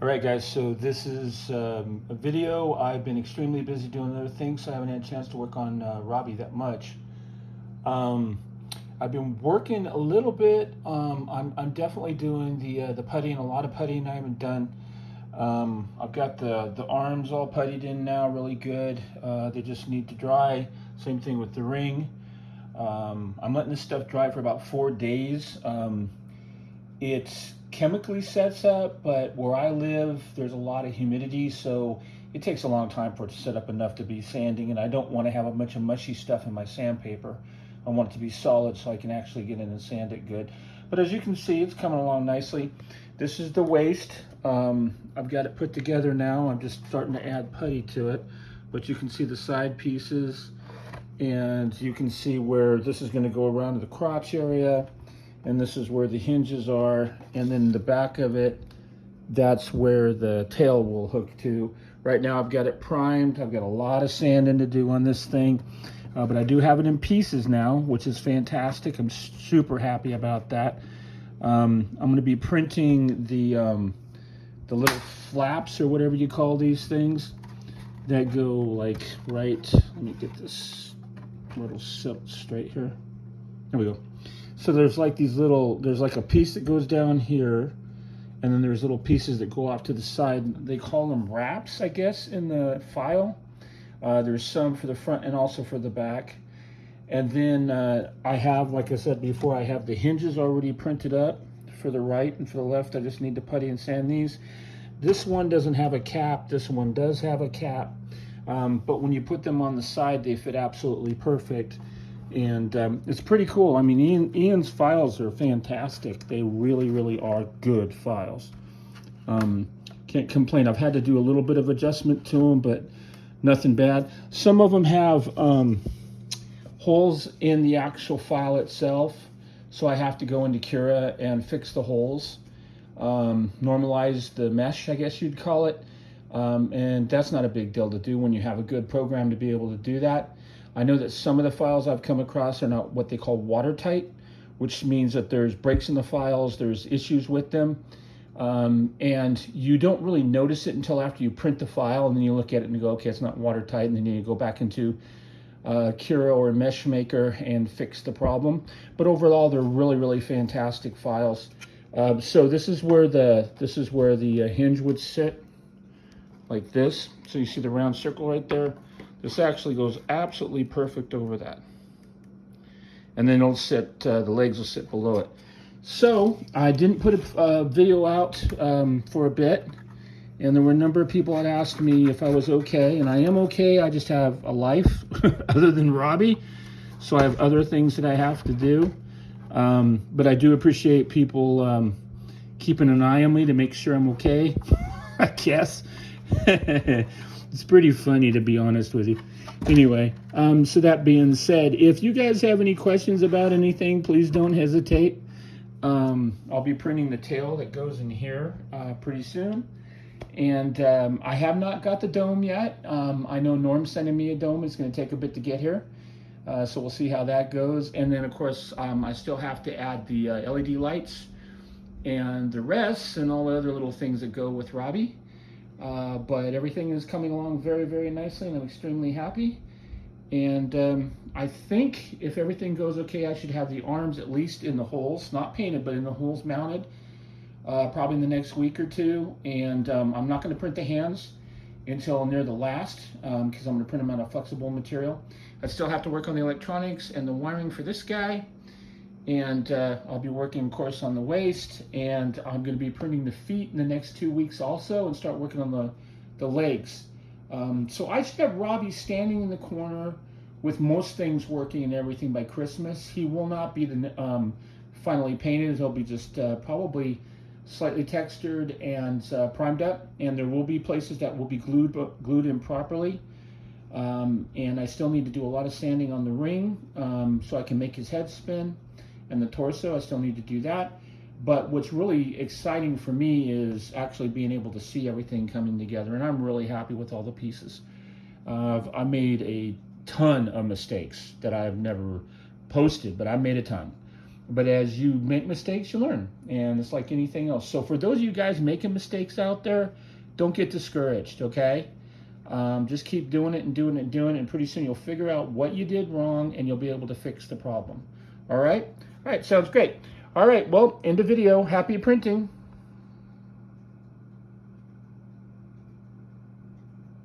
All right, guys, so this is a video. I've been extremely busy doing other things, so I haven't had a chance to work on Robbie that much. Um, I've been working a little bit. I'm definitely doing the puttying, a lot of puttying I haven't done. I've got the arms all puttied in now, really good. They just need to dry. Same thing with the ring. I'm letting this stuff dry for about 4 days. It's chemically sets up, but where I live, there's a lot of humidity, so it takes a long time for it to set up enough to be sanding, and I don't want to have a bunch of mushy stuff in my sandpaper. I want it to be solid so I can actually get in and sand it good. But as you can see, it's coming along nicely. This is the waist. I've got it put together now. I'm just starting to add putty to it, but you can see the side pieces, and you can see where this is going to go around to the crotch area. And this is where the hinges are, and then the back of it, that's where the tail will hook to. Right now I've got it primed. I've got a lot of sanding to do on this thing, but I do have it in pieces now, which is fantastic. I'm super happy about that. I'm going to be printing the little flaps, or whatever you call these things, that go like right, let me get this little silk straight here. There we go. So there's like these little, there's like a piece that goes down here, and then there's little pieces that go off to the side. They call them wraps, I guess, in the file. There's some for the front and also for the back. And then I have, like I said before, I have the hinges already printed up for the right and for the left. I just need to putty and sand these. This one doesn't have a cap. This one does have a cap. But when you put them on the side, they fit absolutely perfect. And it's pretty cool. I mean, Ian's files are fantastic. They really, really are good files. Can't complain. I've had to do a little bit of adjustment to them, but nothing bad. Some of them have holes in the actual file itself, so I have to go into Cura and fix the holes. Normalize the mesh, I guess you'd call it. And that's not a big deal to do when you have a good program to be able to do that. I know that some of the files I've come across are not what they call watertight, which means that there's breaks in the files, there's issues with them, and you don't really notice it until after you print the file, and then you look at it and you go, okay, it's not watertight, and then you go back into Cura or Mesh Maker and fix the problem. But overall, they're really, really fantastic files. So this is where the hinge would sit, like this. So you see the round circle right there. This actually goes absolutely perfect over that. And then it'll sit, the legs will sit below it. So I didn't put a video out for a bit, and there were a number of people that asked me if I was okay, and I am okay. I just have a life other than Robbie, so I have other things that I have to do. But I do appreciate people keeping an eye on me to make sure I'm okay, I guess. It's pretty funny, to be honest with you. Anyway, so that being said, if you guys have any questions about anything, please don't hesitate. I'll be printing the tail that goes in here pretty soon. And I have not got the dome yet. I know Norm's sending me a dome. It's going to take a bit to get here. So we'll see how that goes. And then, of course, I still have to add the LED lights and the rests and all the other little things that go with Robbie. But everything is coming along very, very nicely, and I'm extremely happy. And I think if everything goes okay, I should have the arms at least in the holes, not painted, but in the holes mounted, probably in the next week or two. And I'm not going to print the hands until near the last, because I'm going to print them out of flexible material. I still have to work on the electronics and the wiring for this guy. And I'll be working, of course, on the waist, and I'm going to be printing the feet in the next 2 weeks also, and start working on the legs. So I should have Robbie standing in the corner with most things working and everything by Christmas. He will not be finally painted. He'll be just probably slightly textured and primed up, and there will be places that will be glued in properly. And I still need to do a lot of sanding on the ring so I can make his head spin. And the torso, I still need to do that. But what's really exciting for me is actually being able to see everything coming together, and I'm really happy with all the pieces. I made a ton of mistakes that I've never posted, but I made a ton. But as you make mistakes, you learn. And it's like anything else. So for those of you guys making mistakes out there, don't get discouraged, okay? Just keep doing it and doing it and doing it. And pretty soon you'll figure out what you did wrong and you'll be able to fix the problem. All right? All right, sounds great. All right, well, end of video. Happy printing.